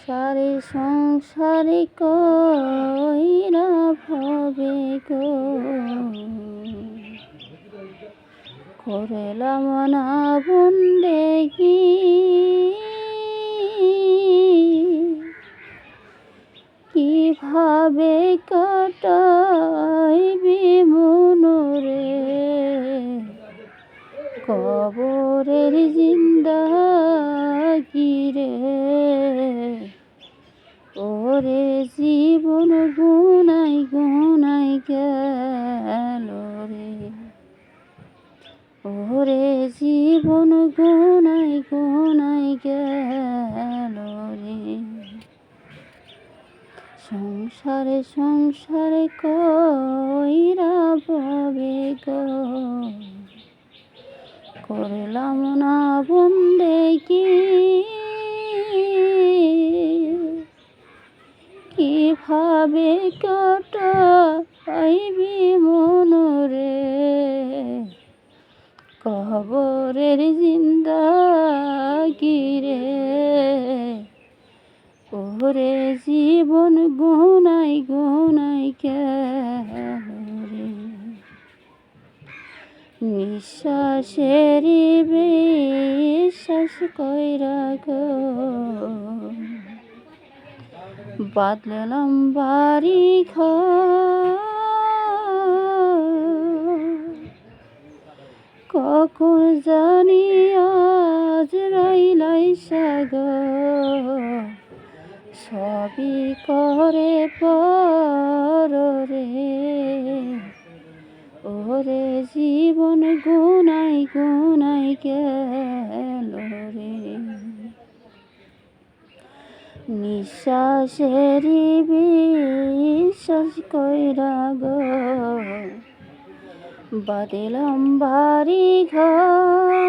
সংসারে কইরা ভবে গো করলাম না বন্দেগি কিভাবে কাটাইবি মনরে কবরের জিন্দাগি রে ওরে জীবন গুনাই গুনাই গেল রে ওরে জীবন গুনাই গুনাই গেল রে সংসারে কইরা ভবে গো করলাম না বন্দেগি কিভাবে কাটাইবি মনরে কবরের জিন্দাগি রে ওরে জীবন গুনাই গুনাই গেল রে নিঃশ্বাসেরই বিশ্বাস কইরা গো বাদলাম বাড়ি ঘর কখন জানি আজরাইল সাগর সবই করে পর রে ওরে জীবন গুনাই গুনাই গেল রে নিঃশ্বাসেরই বিশ্বাস কইরা গো বাদিলাম বাড়ি ঘর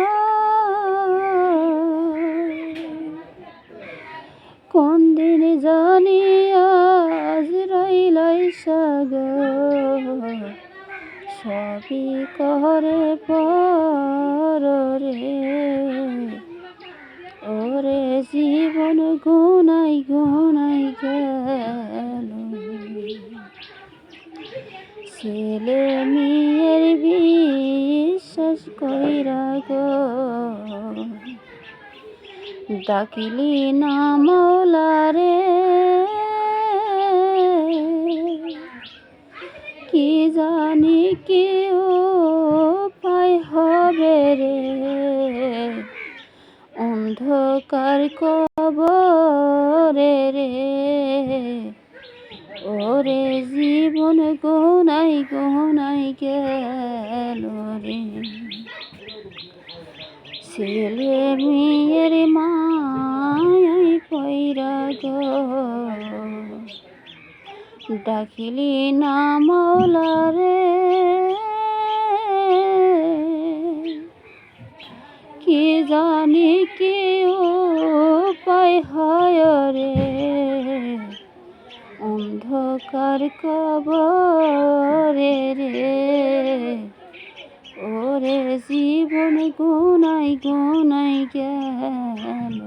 কোন দিন জানি আজরাইল সাগর সবই করে পর রে ওরে জীবন গুনাই গুনাই গেল ছেলে মেয়ের বিশ্বাস কইরা গো ডাকিলি না মৌলারে কি জানি কি উপায় হবে রে অন্ধকার কবরে রে ওরে জীবন গুনাই গুনাই গেল রে ছেলে মেয়ের মায়াই পয়রা গো ডাকিলি না মৌলারে কি জানি কি উপায় হয় রে অন্ধকার কবরে রে ওরে জীবন গুনাই গুনাই গেল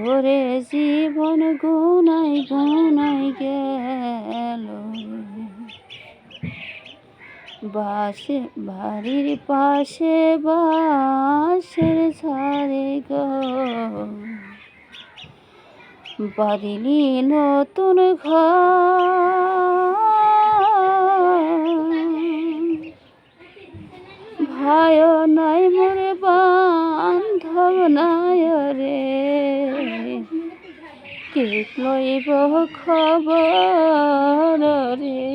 ওরে জীবন গুনাই গুনাই গেল বাড়ির পাশে বাঁশের ঝাড়ে গো বাঁধিলি নতুন ঘর ভাই নাই মোরে বান্ধব নাই রে কে লইব খবর রে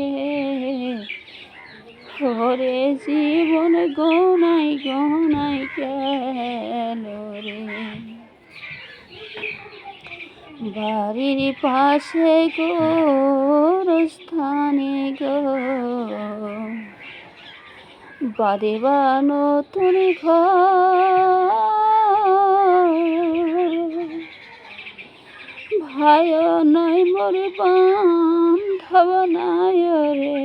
ওরে জীবন গুনাই গুনাই গেল রে বাড়ির পাশে গোরস্থানে গো বাঁধিবা নতুন ঘর ভাই নাই মোর বান্ধব নাই রে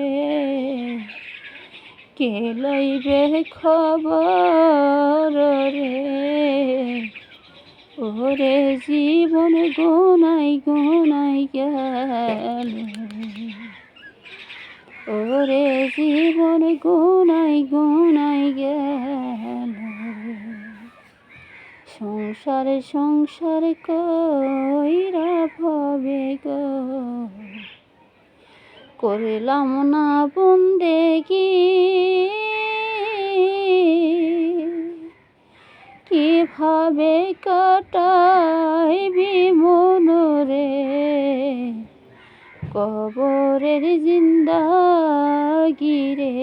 কে লইবে খবর রে ওরে জীবন গোনাই গোনাই গেল, ওরে জীবন গোনাই গোনাই গেল। সংসারে সংসার কইরা ভবে গো, করলাম না বন্দেগি, কিভাবে কাটাইবি মনরে, কবরের জিন্দাগি রে।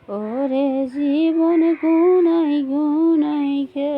ওরে জীবন গুনাই গুনাই গে।